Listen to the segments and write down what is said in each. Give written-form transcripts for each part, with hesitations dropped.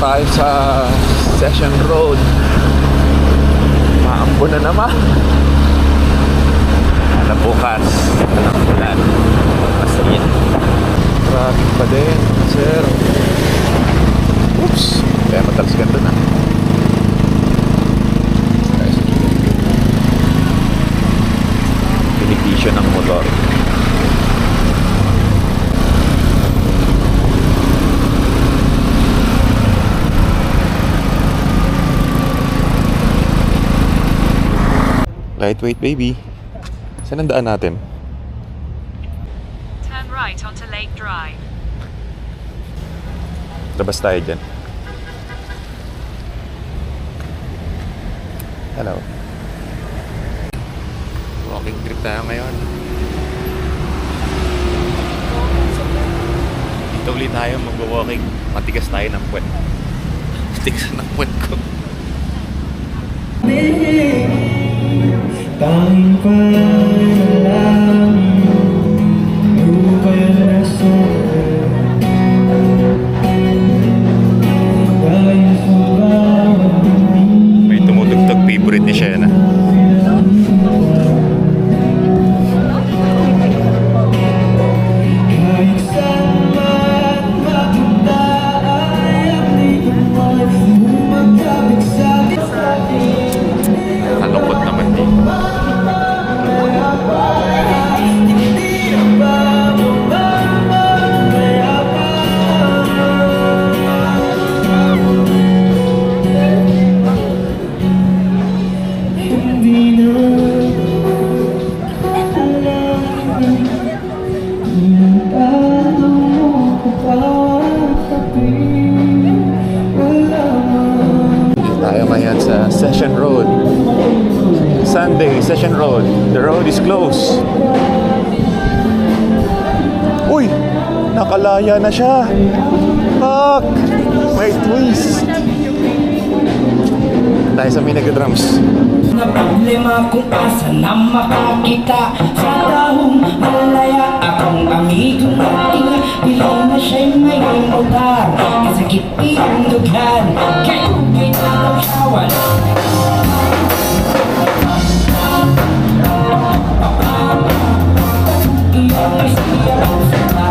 tayo sa Session Road. Maambo na naman. Ano bukas? Anong ulan? Masin. Traffic pa din, sir. Oops. Kaya matalsikan doon benepisyo ng motor. Lightweight baby. Saan ang daan natin? Turn right onto Lake Drive. Labas tayo dyan. Hello. Walking trip tayo ngayon. Dito ulit tayo mag-walking. Matigas tayo ng puwet. Matigas ng puwet ko. Tanging panalangin Lupa'y nasaan Dahil sa bawat bibig May tumutugtog favorite ni Shena. Kahit saan man mapunta ay ang dito mo'y Magkabit sa atin Nalungkot naman din. Tayo ngayon sa Session Road. Sunday, Session Road. The road is closed. Uy! Nakalaya na siya. Fuck! May twist. Tayo sa Minaga Drums. Na problema kung asa na makakita Sa tahong malaya akong amigong nating Bilang na siya'y may lugar Kasakit iyong lugar Kaya ugay na daw siya wala Iyong ay siya ang sama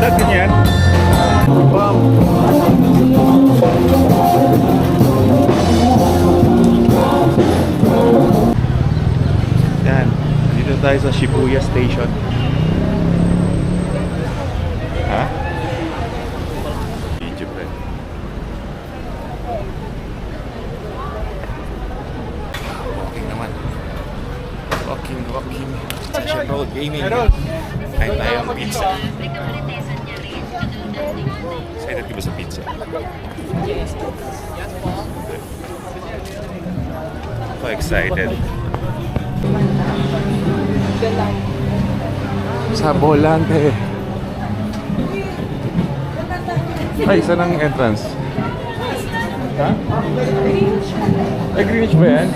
Dad, ganyan. Wow. Yan. Dito tayo sa Shibuya Station. Ha? Video pa. Walking naman. Walking. Session Road Gaming. Kain tayo ang pizza. Excited ka ba sa pizza? Ako excited. Sa Volante. Ay, saan ang entrance? Ha? Ay, Greenwich ba yan?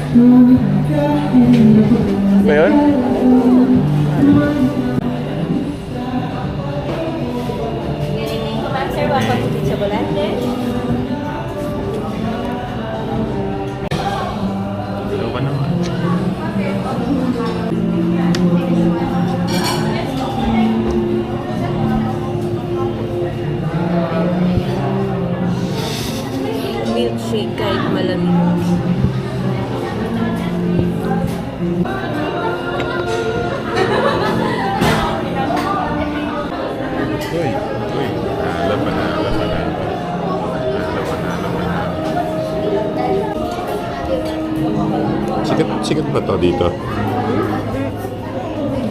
Ba yun? Sir, welcome to Pizza Volante. Ano ba naman? Milkshake kahit malamig. Uy. Laban na. Sikat ba to dito?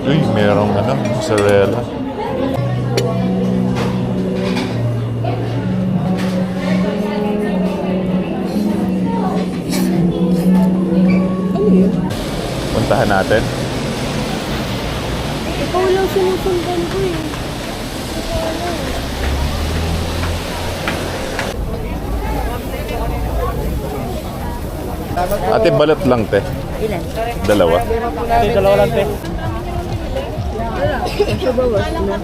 Uy, merong mozzarella. Puntahan natin. Ikaw lang sinusundan ko eh. Ate, balot lang, te. Ilan? Dalawa. Sa bawas na.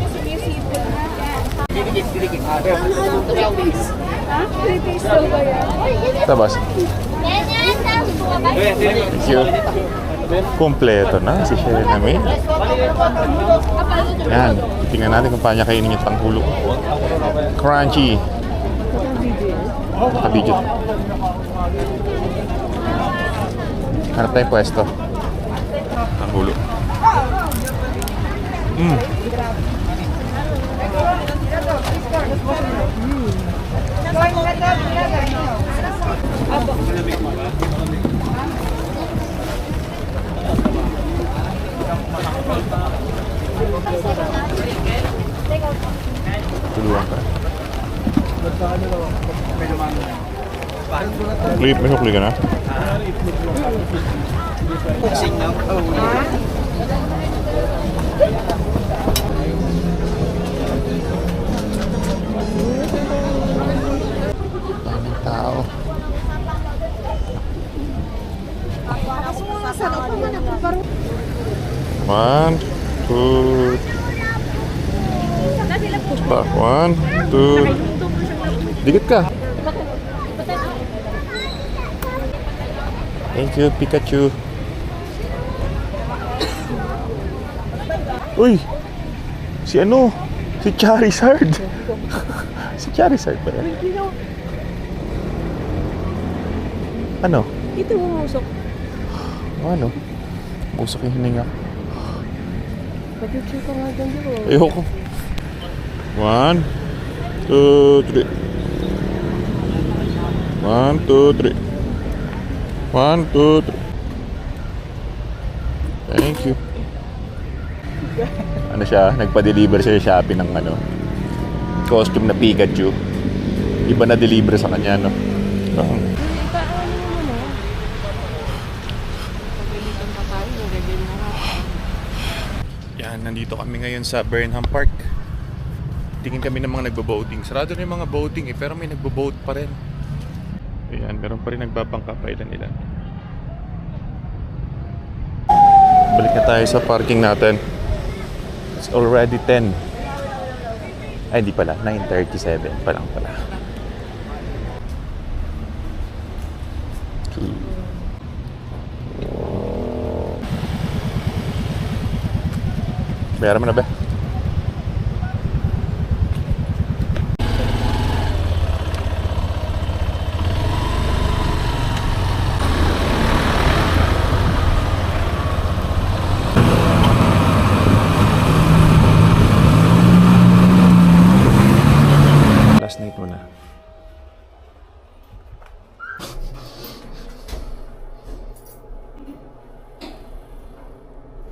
Tabas. Thank you. Kompleto na si Sherry namin. Yan. Tingnan natin kung paano niya kainin yung tanghulo. Crunchy. Kabidyo. Hanap tayong pwesto. Tanghulo. Tuluan ka. Clip, may sukli ka na? Daming tao. One, two, stop. 1, 2. Dikit ka. Thank you, Pikachu. Uy! Si ano? Si Charizard. Si Charizard ba yan? Ano? Ito umusok. Ano? Busok yung hininga. Pag-check ka nga dyan dito. Ayoko. 1, 2, 3. 1, 2, 3. 1, 2, 3. Thank you. Ano siya? Nagpa-deliver siya sa Shopee ng ano, costume na Pikachu. Iba na deliver sa kanya, no? Yan, nandito kami ngayon sa Burnham Park. Tingin kami ng mga nagbo-boating. Sarado na yung mga boating eh, pero may nagbo-boat pa rin. Ayan, meron pa rin nagbabangka pa ilan. Balik na tayo sa parking natin. It's already 10. Ay, hindi pala. 9:37 pa lang pala. Bayaran mo na ba? Last night mo na.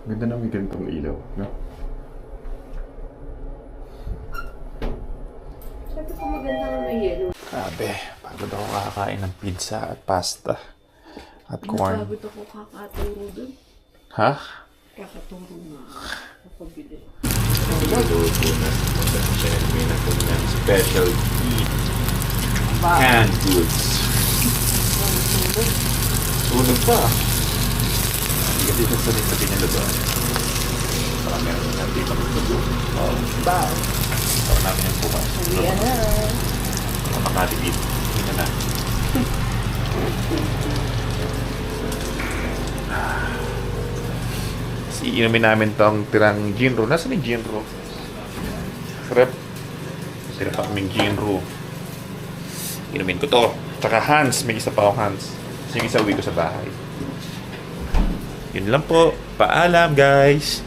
Ganda na may ganitong ilaw, no? Sabi ko maganda nga may yellow. Grabe, pagod ako kakakain ng pizza at pasta at corn. Napagod ako kakaturo dun. Ha? Kakaturo na. Kapabili. Luluto na. May na po ng specialty canned goods. Sunog pa. Hindi kasi sasalit sa pinyalutuan. Baka meron na dito ng luto. Oh, ba? Baka namin yung bukas. Yan na. Makakatipid. Hindi na. Iinumin namin tong tirang Jinro. Nasaan yung Jinro? Rep. Tira pa kaming Jinro. Inumin ko to. Tsaka Hans. May isa pa ako Hans. Yung isa uwi ko sa bahay. Yun lang po. Paalam guys.